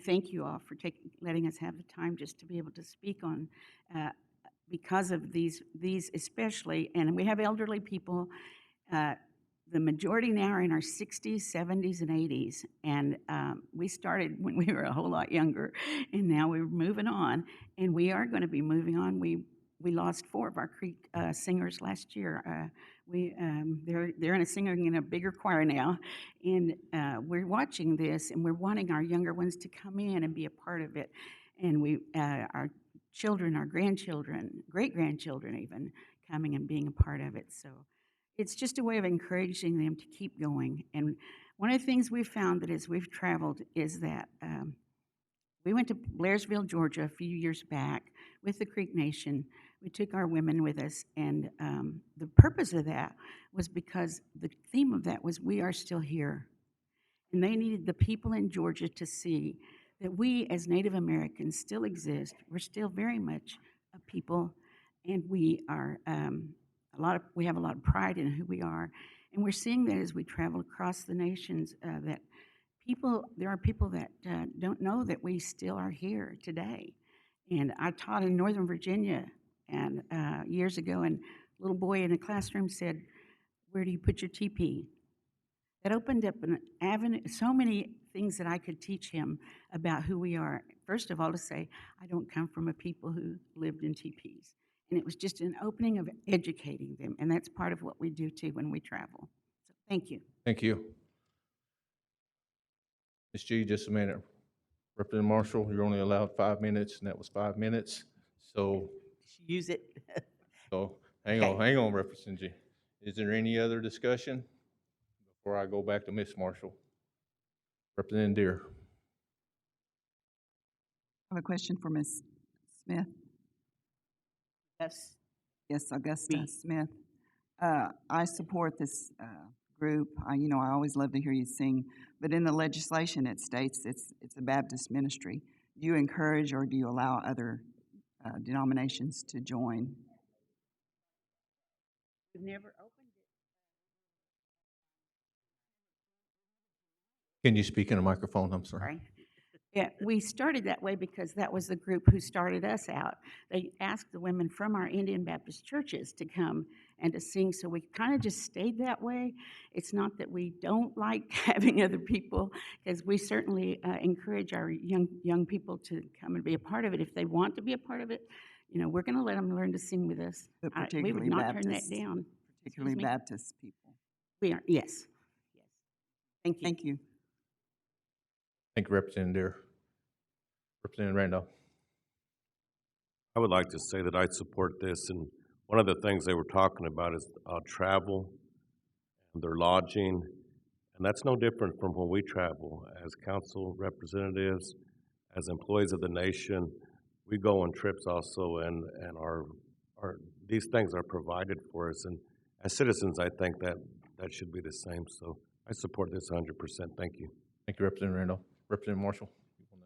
thank you all for letting us have the time just to be able to speak on because of these especially, and we have elderly people. The majority now are in our 60s, 70s, and 80s, and we started when we were a whole lot younger, and now we're moving on, and we are going to be moving on. We lost 4 of our Creek singers last year. They're singing in a bigger choir now, and we're watching this, and we're wanting our younger ones to come in and be a part of it, and our children, our grandchildren, great-grandchildren even, coming and being a part of it. So it's just a way of encouraging them to keep going. And one of the things we've found that as we've traveled is that we went to Blairsville, Georgia a few years back with the Creek Nation. We took our women with us, and the purpose of that was because the theme of that was we are still here. And they needed the people in Georgia to see that we as Native Americans still exist. We're still very much a people and we are we have a lot of pride in who we are, and we're seeing that as we travel across the nations, that there are people that don't know that we still are here today. And I taught in Northern Virginia and years ago, and a little boy in a classroom said, "Where do you put your teepee?" That opened up an avenue, so many things that I could teach him about who we are. First of all, to say, I don't come from a people who lived in teepees. And it was just an opening of educating them, and that's part of what we do too when we travel. So thank you. Thank you. Ms. G, just a minute. Representative Marshall, you're only allowed 5 minutes, and that was 5 minutes. So, Use it. hang on, Representative G. Is there any other discussion before I go back to Ms. Marshall? Representative Deere. I have a question for Ms. Smith. Yes. Yes, Augusta Smith. I support this group. I always love to hear you sing, but in the legislation it states it's a Baptist ministry. Do you encourage or do you allow other denominations to join? We've never opened it. Can you speak in a microphone? I'm sorry. Sorry. Yeah, we started that way because that was the group who started us out. They asked the women from our Indian Baptist churches to come and to sing, so we kind of just stayed that way. It's not that we don't like having other people, because we certainly encourage our young people to come and be a part of it. If they want to be a part of it, we're going to let them learn to sing with us. But We would particularly not turn that Baptist, down. particularly Baptist people. We are, yes. Thank you. Thank you. Thank you, Representative Deere. Representative Randolph. I would like to say that I support this, and one of the things they were talking about is travel, and their lodging, and that's no different from when we travel as council representatives, as employees of the nation. We go on trips also, and these things are provided for us, and as citizens, I think that should be the same. So I support this 100%. Thank you. Thank you, Representative Randolph. Representative Marshall, you want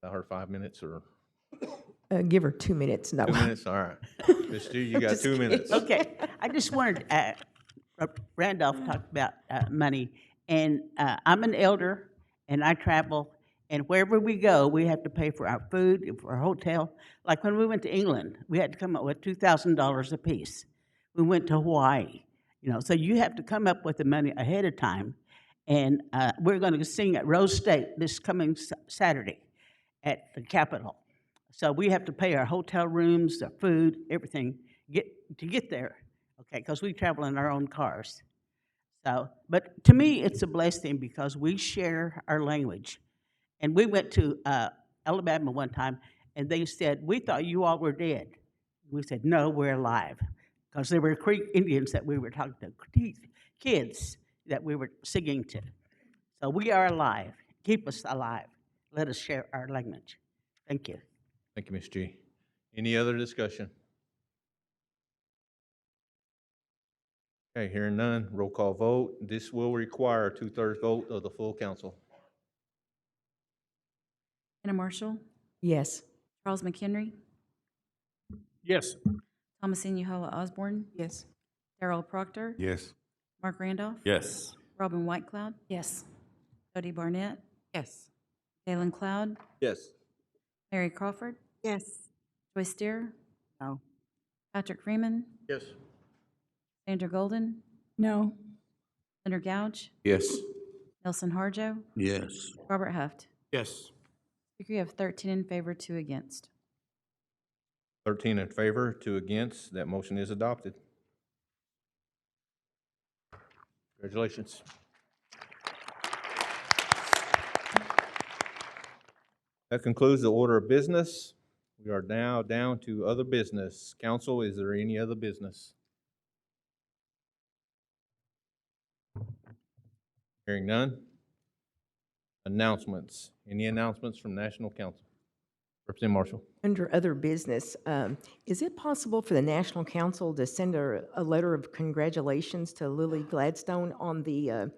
to allow her 5 minutes or? Give her 2 minutes. No. 2 minutes, all right. Ms. G, you got Just 2 minutes. Okay, I just wanted, Randolph talked about money, and I'm an elder, and I travel, and wherever we go, we have to pay for our food, for our hotel. Like when we went to England, we had to come up with $2,000 apiece. We went to Hawaii, so you have to come up with the money ahead of time. And we're going to sing at Rose State this coming Saturday at the Capitol. So we have to pay our hotel rooms, our food, everything to get there, okay, because we travel in our own cars. So, but to me, it's a blessing because we share our language. And we went to Alabama one time, and they said, "We thought you all were dead." We said, "No, we're alive," because they were Creek Indians that we were talking to, kids that we were singing to. So we are alive. Keep us alive. Let us share our language. Thank you. Thank you, Ms. G. Any other discussion? Okay, hearing none, roll call vote. This will require a 2/3 vote of the full council. Anna Marshall, Yes. Charles McHenry, Yes. Thomasine Uhoa Osborne, Yes. Darrell Proctor, Yes. Mark Randolph, Yes. Robin Whitecloud, Yes. Jody Barnett, Yes. Galen Cloud, Yes. Mary Crawford, Yes. Joyce Deere, No. Patrick Freeman, Yes. Sandra Golden, No. Leonard Gouge, Yes. Nelson Harjo, Yes. Robert Huft. Yes. Speaker, you have 13 in favor, 2 against. 13 in favor, 2 against. That motion is adopted. Congratulations. That concludes the order of business. We are now down to other business. Council, is there any other business? Hearing none. Announcements. Any announcements from National Council? Representative Marshall. Under other business, is it possible for the National Council to send a letter of congratulations to Lily Gladstone on the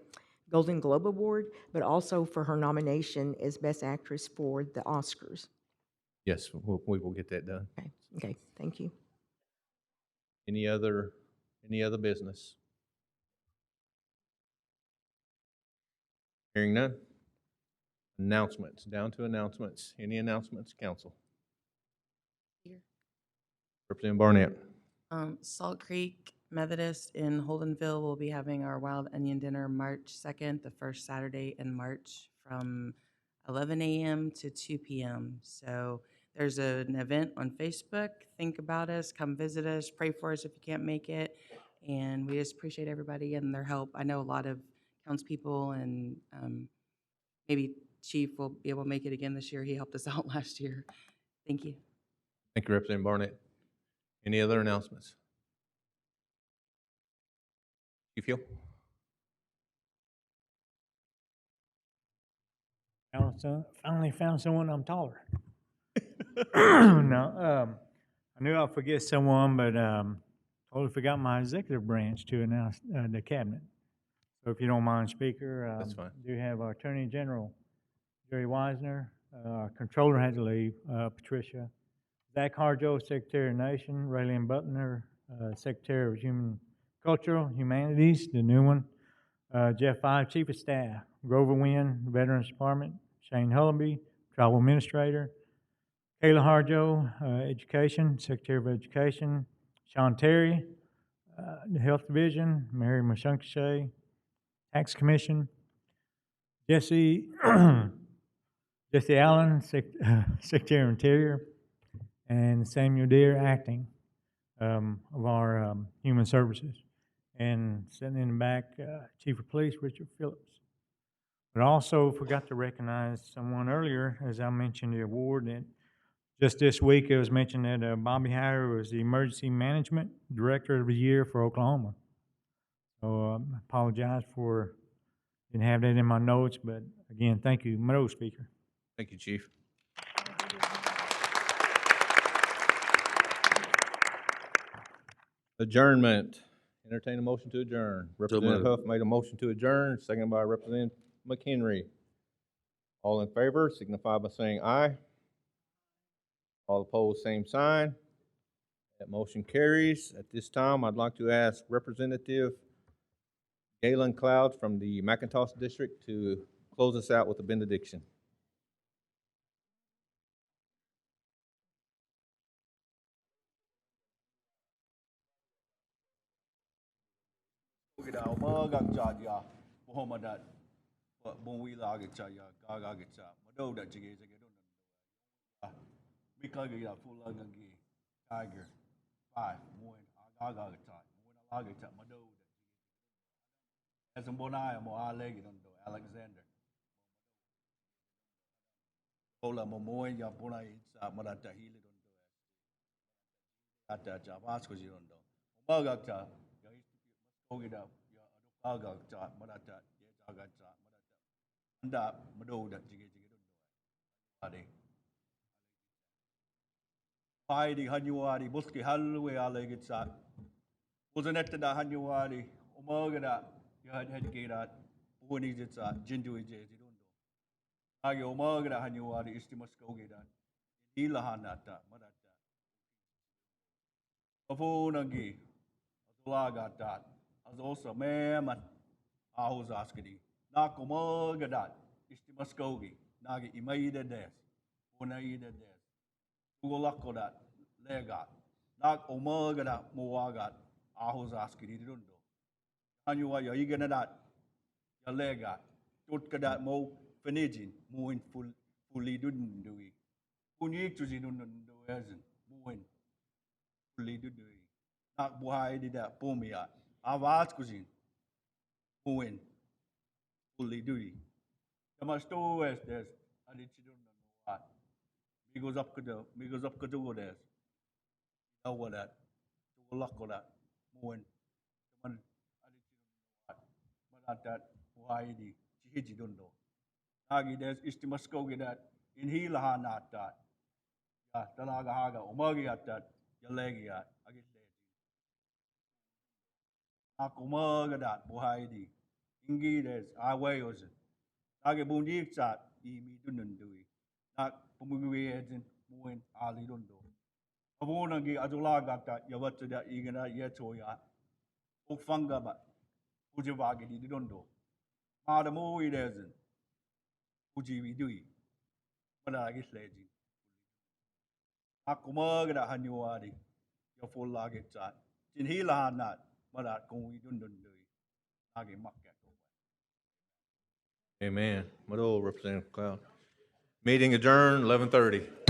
Golden Globe Award, but also for her nomination as Best Actress for the Oscars? Yes, we will get that done. Okay, thank you. Any other business? Hearing none. Announcements, down to announcements. Any announcements, council? Representative Barnett. Salt Creek Methodist in Holdenville will be having our Wild Onion Dinner March 2nd, the first Saturday in March from 11 a.m. to 2 p.m. So there's an event on Facebook. Think about us, come visit us, pray for us if you can't make it. And we just appreciate everybody and their help. I know a lot of townspeople and maybe Chief will be able to make it again this year. He helped us out last year. Thank you. Thank you, Representative Barnett. Any other announcements? Chief Hill? Finally found someone I'm taller. No, I knew I'd forget someone, but totally forgot my executive branch to announce the cabinet. So if you don't mind, Speaker, That's fine. do have our Attorney General, Jerry Wisner, our Controller had to leave, Patricia, Zach Harjo, Secretary of Nation, Raylene Butler, Secretary of Cultural Humanities, the new one, Jeff Ive, Chief of Staff, Grover Wynn, Veterans Department, Shane Hullaby, Tribal Administrator, Kayla Harjo, Education, Secretary of Education, Sean Terry, the Health Division, Mary Mashunkashay, Tax Commission, Jesse Allen, Secretary of Interior, and Samuel Deere, Acting of our Human Services. And sitting in the back, Chief of Police, Richard Phillips. But I also forgot to recognize someone earlier, as I mentioned the award, that just this week it was mentioned that Bobby Howard was the Emergency Management Director of the Year for Oklahoma. So I apologize for didn't have that in my notes, but again, thank you, Madam Speaker. Thank you, Chief. Adjournment. Entertain a motion to adjourn. Representative Huff made a motion to adjourn, seconded by Representative McHenry. All in favor, signify by saying aye. All opposed, same sign. That motion carries. At this time, I'd like to ask Representative Galen Cloud from the McIntosh District to close us out with a benediction. Tiger, 5, Moin, Agagata, Moin Alagata, Mado, as a Bonai, Moalegidondo, Alexander. Ola Momoy, Yapona, Marata, Hilidondo, Ata, Javasco Girondo, Magata, Ogida, Agata, Marata, Agata, Marata, Mado, that Jigidondo. Heidi Hanuari, Buski Halway Allegitsa, wasn't it the Hanuari, Omagada, you had Hedgate, Unizitsa, Jindu Jazidundo. Agi Omagada Hanuari, Istimaskogida, Ilahanata, Madata. Afonagi, Azulagatat, as also Mammat, Ahuzaskadi, Nakomagadat, Istimaskogi, Nagi Imaida Des, Unaida Des. Ugolakodat, Legat, Nak Omagadat, Moagat, Ahozaski, Dundo. Hanua, Yaganadat, Yalegat, Tutkadat Mo, Fenijin, Moin fully dundui. Unik to Zinunduazin, Moin fully dundui. Nak Buhai did that, Pomia, Avas cuisine, Moin fully dui. The Masto as there's a little. Because up to the wood as over that, to lock on that, when man, but that, why the Chihiji don't know. Nagi, there's Istimaskogi that in Hilahan at that, Talaga Haga, Omagi at that, Yalegi at, I get there. Nakumaga that, Buhaidi, Ingi, there's Awayos, Nagi Bundi at, Emi Dunundui, not Pumugi, Muin Ali Dundo. Avonangi Adulagata, Yavata, Igana, Yetoya, Ufanga, Ujavagi, Didondo. Madamo, it isn't. Uji, dui. But I guess lady. Akumaga, Hanuadi, your full luggage. In Hila, not, but I can we don't do it. Agi Maka. Amen. Mado, Representative Cloud. Meeting adjourned, 11:30.